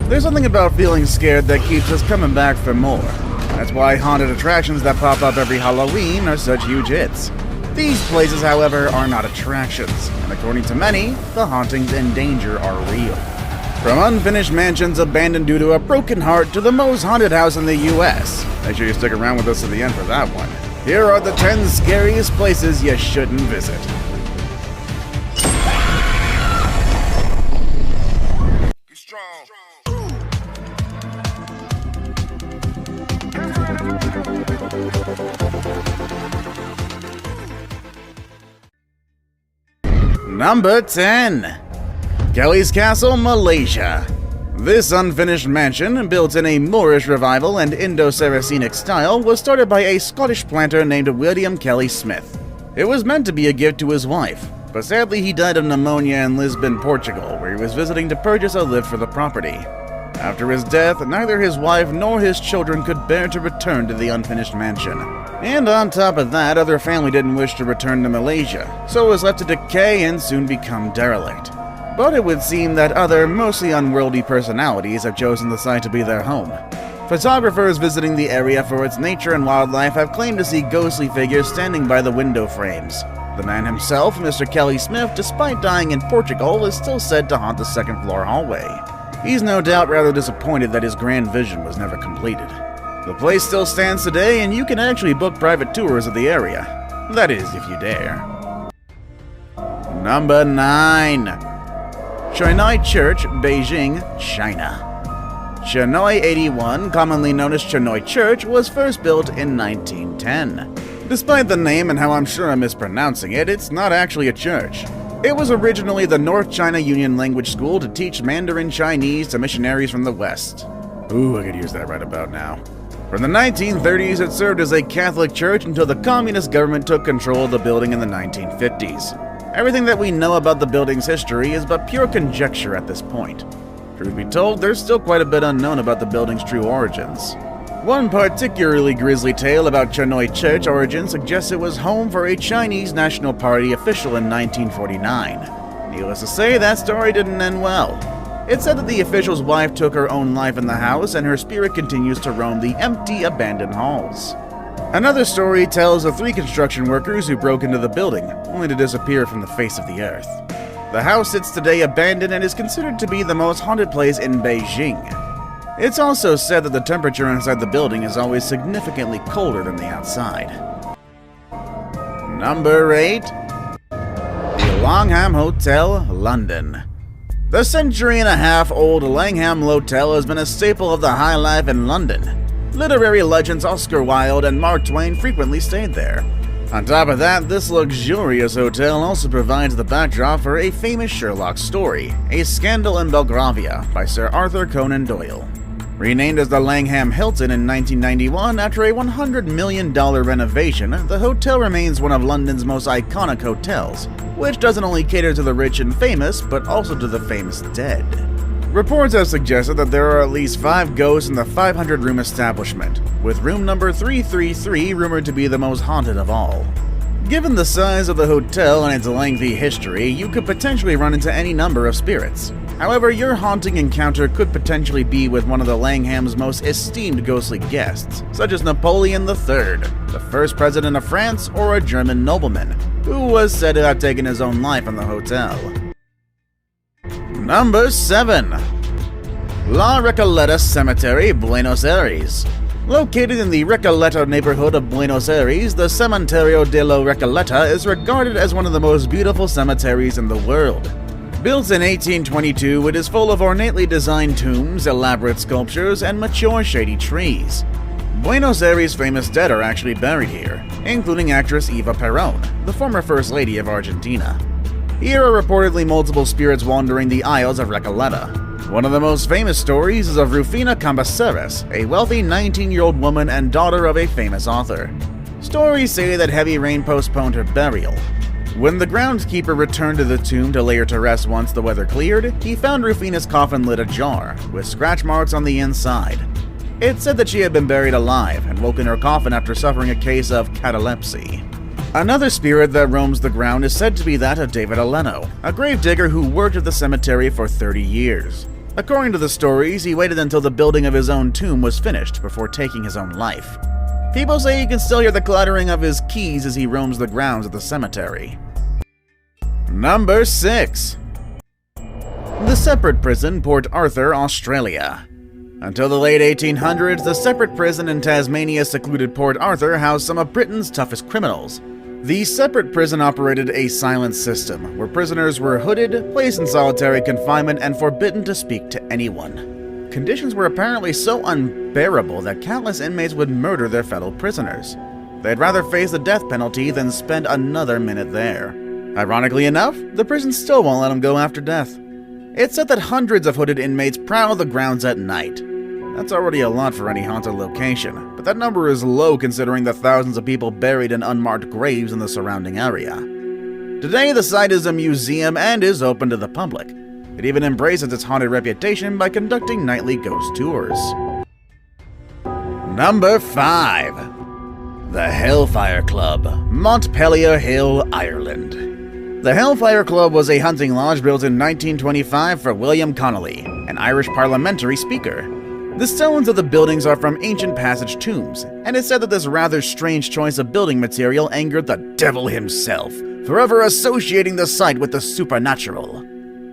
There's something about feeling scared that keeps us coming back for more. That's why haunted attractions that pop up every Halloween are such huge hits. These places, however, are not attractions, and according to many, the hauntings and danger are real. From unfinished mansions abandoned due to a broken heart to the most haunted house in the US. Make sure you stick around with us to the end for that one. Here are the 10 scariest places you shouldn't visit. Number 10. Kelly's Castle, Malaysia. This unfinished mansion, built in a Moorish revival and Indo-Saracenic style, was started by a Scottish planter named William Kelly Smith. It was meant to be a gift to his wife, but sadly he died of pneumonia in Lisbon, Portugal, where he was visiting to purchase a lift for the property. After his death, neither his wife nor his children could bear to return to the unfinished mansion. And on top of that, other family didn't wish to return to Malaysia, so it was left to decay and soon become derelict. But it would seem that other, mostly unworldly personalities have chosen the site to be their home. Photographers visiting the area for its nature and wildlife have claimed to see ghostly figures standing by the window frames. The man himself, Mr. Kelly Smith, despite dying in Portugal, is still said to haunt the second-floor hallway. He's no doubt rather disappointed that his grand vision was never completed. The place still stands today, and you can actually book private tours of the area. That is, if you dare. Number 9. Chonoi Church, Beijing, China. Chonoi 81, commonly known as Chonoi Church, was first built in 1910. Despite the name and how I'm sure I'm mispronouncing it, it's not actually a church. It was originally the North China Union Language School to teach Mandarin Chinese to missionaries from the West. Ooh, I could use that right about now. From the 1930s, it served as a Catholic church until the communist government took control of the building in the 1950s. Everything that we know about the building's history is but pure conjecture at this point. Truth be told, there's still quite a bit unknown about the building's true origins. One particularly grisly tale about Chonoi Church origin suggests it was home for a Chinese National Party official in 1949. Needless to say, that story didn't end well. It's said that the official's wife took her own life in the house, and her spirit continues to roam the empty, abandoned halls. Another story tells of 3 construction workers who broke into the building, only to disappear from the face of the earth. The house sits today abandoned and is considered to be the most haunted place in Beijing. It's also said that the temperature inside the building is always significantly colder than the outside. Number 8. The Langham Hotel, London. The century-and-a-half-old Langham Hotel has been a staple of the high life in London. Literary legends Oscar Wilde and Mark Twain frequently stayed there. On top of that, this luxurious hotel also provides the backdrop for a famous Sherlock story, A Scandal in Belgravia, by Sir Arthur Conan Doyle. Renamed as the Langham Hilton in 1991 after a $100 million renovation, the hotel remains one of London's most iconic hotels, which doesn't only cater to the rich and famous, but also to the famous dead. Reports have suggested that there are at least 5 ghosts in the 500-room establishment, with room number 333 rumored to be the most haunted of all. Given the size of the hotel and its lengthy history, you could potentially run into any number of spirits. However, your haunting encounter could potentially be with one of the Langham's most esteemed ghostly guests, such as Napoleon III, the first president of France, or a German nobleman, who was said to have taken his own life in the hotel. Number 7. La Recoleta Cemetery, Buenos Aires. Located in the Recoleta neighborhood of Buenos Aires, the Cementerio de la Recoleta is regarded as one of the most beautiful cemeteries in the world. Built in 1822, it is full of ornately designed tombs, elaborate sculptures, and mature shady trees. Buenos Aires' famous dead are actually buried here, including actress Eva Perón, the former First Lady of Argentina. Here are reportedly multiple spirits wandering the aisles of Recoleta. One of the most famous stories is of Rufina Cambaceres, a wealthy 19-year-old woman and daughter of a famous author. Stories say that heavy rain postponed her burial. When the groundskeeper returned to the tomb to lay her to rest once the weather cleared, he found Rufina's coffin lid ajar, with scratch marks on the inside. It said that she had been buried alive and woke in her coffin after suffering a case of catalepsy. Another spirit that roams the ground is said to be that of David Aleno, a gravedigger who worked at the cemetery for 30 years. According to the stories, he waited until the building of his own tomb was finished before taking his own life. People say you can still hear the clattering of his keys as he roams the grounds of the cemetery. Number 6. The Separate Prison, Port Arthur, Australia. Until the late 1800s, the Separate Prison in Tasmania's secluded Port Arthur housed some of Britain's toughest criminals. The Separate Prison operated a silent system, where prisoners were hooded, placed in solitary confinement, and forbidden to speak to anyone. Conditions were apparently so unbearable that countless inmates would murder their fellow prisoners. They'd rather face the death penalty than spend another minute there. Ironically enough, the prison still won't let them go after death. It's said that hundreds of hooded inmates prowl the grounds at night. That's already a lot for any haunted location, but that number is low considering the thousands of people buried in unmarked graves in the surrounding area. Today, the site is a museum and is open to the public. It even embraces its haunted reputation by conducting nightly ghost tours. Number 5. The Hellfire Club, Montpelier Hill, Ireland. The Hellfire Club was a hunting lodge built in 1925 for William Connolly, an Irish parliamentary speaker. The stones of the buildings are from ancient passage tombs, and it's said that this rather strange choice of building material angered the devil himself, forever associating the site with the supernatural.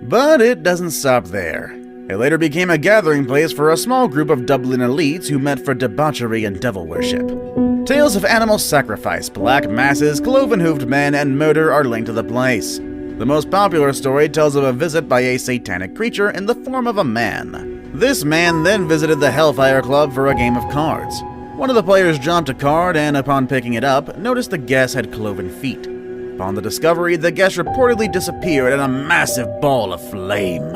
But it doesn't stop there. It later became a gathering place for a small group of Dublin elites who met for debauchery and devil worship. Tales of animal sacrifice, black masses, cloven-hoofed men, and murder are linked to the place. The most popular story tells of a visit by a satanic creature in the form of a man. This man then visited the Hellfire Club for a game of cards. One of the players dropped a card and, upon picking it up, noticed the guest had cloven feet. Upon the discovery, the guest reportedly disappeared in a massive ball of flame.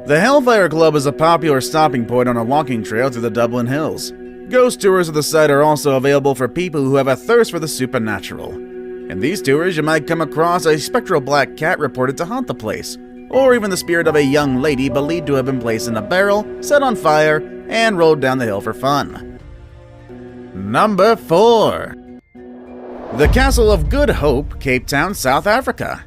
The Hellfire Club is a popular stopping point on a walking trail through the Dublin Hills. Ghost tours of the site are also available for people who have a thirst for the supernatural. In these tours, you might come across a spectral black cat reported to haunt the place, or even the spirit of a young lady believed to have been placed in a barrel, set on fire, and rolled down the hill for fun. Number 4. The Castle of Good Hope, Cape Town, South Africa.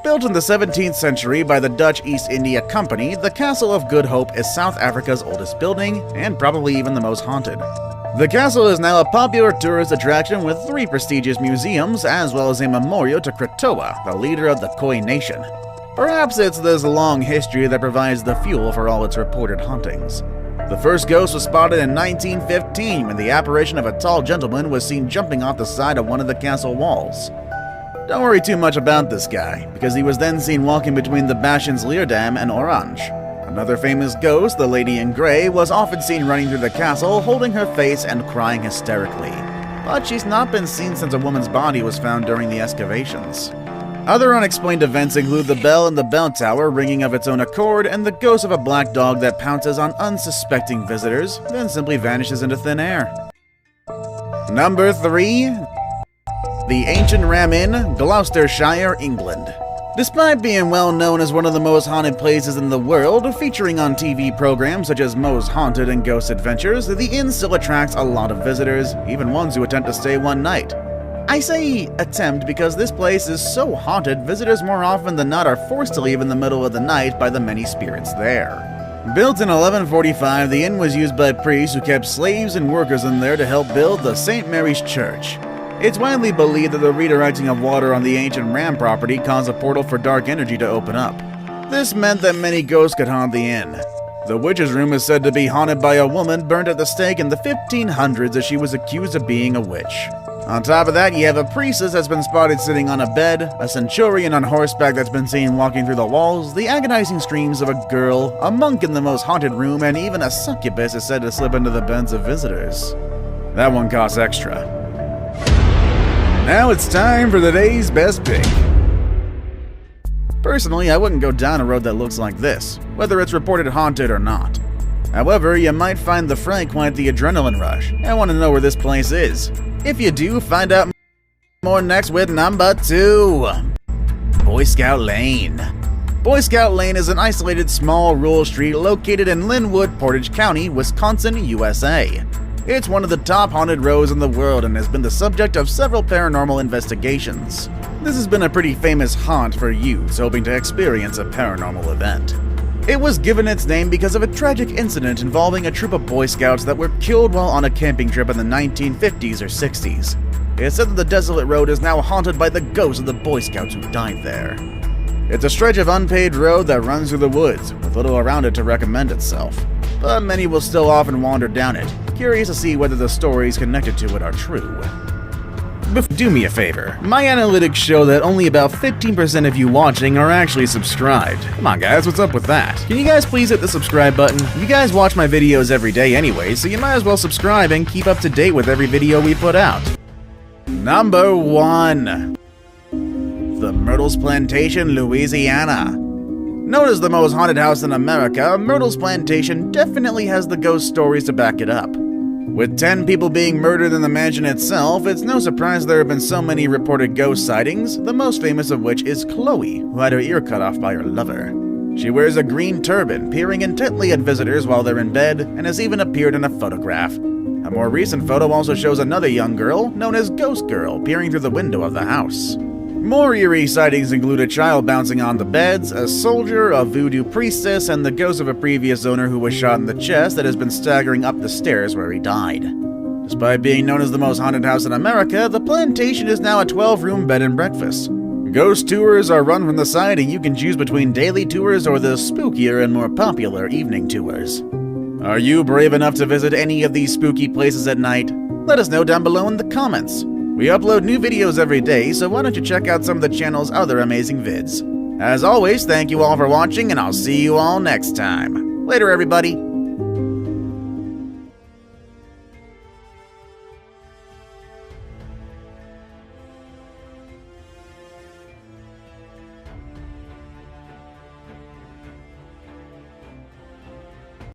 Built in the 17th century by the Dutch East India Company, the Castle of Good Hope is South Africa's oldest building, and probably even the most haunted. The castle is now a popular tourist attraction with 3 prestigious museums, as well as a memorial to Kratoa, the leader of the Khoi Nation. Perhaps it's this long history that provides the fuel for all its reported hauntings. The first ghost was spotted in 1915 when the apparition of a tall gentleman was seen jumping off the side of one of the castle walls. Don't worry too much about this guy, because he was then seen walking between the Bashans Leerdam and Orange. Another famous ghost, the Lady in Grey, was often seen running through the castle, holding her face and crying hysterically. But she's not been seen since a woman's body was found during the excavations. Other unexplained events include the bell in the bell tower ringing of its own accord and the ghost of a black dog that pounces on unsuspecting visitors, then simply vanishes into thin air. Number 3. The Ancient Ram Inn, Gloucestershire, England. Despite being well known as one of the most haunted places in the world, featuring on TV programs such as Moe's Haunted and Ghost Adventures, the inn still attracts a lot of visitors, even ones who attempt to stay one night. I say attempt because this place is so haunted, visitors more often than not are forced to leave in the middle of the night by the many spirits there. Built in 1145, the inn was used by priests who kept slaves and workers in there to help build the St. Mary's Church. It's widely believed that the redirecting of water on the ancient ram property caused a portal for dark energy to open up. This meant that many ghosts could haunt the inn. The witch's room is said to be haunted by a woman burned at the stake in the 1500s as she was accused of being a witch. On top of that, you have a priestess that's been spotted sitting on a bed, a centurion on horseback that's been seen walking through the walls, the agonizing screams of a girl, a monk in the most haunted room, and even a succubus is said to slip into the beds of visitors. That one costs extra. Now it's time for the day's best pick. Personally, I wouldn't go down a road that looks like this, whether it's reported haunted or not. However, you might find the fray quite the adrenaline rush. I want to know where this place is. If you do, find out more next with number 2. Boy Scout Lane. Boy Scout Lane is an isolated small rural street located in Linwood, Portage County, Wisconsin, USA. It's one of the top haunted roads in the world and has been the subject of several paranormal investigations. This has been a pretty famous haunt for youths hoping to experience a paranormal event. It was given its name because of a tragic incident involving a troop of Boy Scouts that were killed while on a camping trip in the 1950s or 60s. It's said that the desolate road is now haunted by the ghosts of the Boy Scouts who died there. It's a stretch of unpaved road that runs through the woods, with little around it to recommend itself. But many will still often wander down it, curious to see whether the stories connected to it are true. Do me a favor. My analytics show that only about 15% of you watching are actually subscribed. Come on guys, what's up with that? Can you guys please hit the subscribe button? You guys watch my videos every day anyway, so you might as well subscribe and keep up to date with every video we put out. Number 1. The Myrtles Plantation, Louisiana. Known as the most haunted house in America, Myrtles Plantation definitely has the ghost stories to back it up. With 10 people being murdered in the mansion itself, it's no surprise there have been so many reported ghost sightings, the most famous of which is Chloe, who had her ear cut off by her lover. She wears a green turban, peering intently at visitors while they're in bed, and has even appeared in a photograph. A more recent photo also shows another young girl, known as Ghost Girl, peering through the window of the house. More eerie sightings include a child bouncing on the beds, a soldier, a voodoo priestess, and the ghost of a previous owner who was shot in the chest that has been staggering up the stairs where he died. Despite being known as the most haunted house in America, the plantation is now a 12-room bed and breakfast. Ghost tours are run from the site, and you can choose between daily tours or the spookier and more popular evening tours. Are you brave enough to visit any of these spooky places at night? Let us know down below in the comments. We upload new videos every day, so why don't you check out some of the channel's other amazing vids. As always, thank you all for watching, and I'll see you all next time. Later, everybody!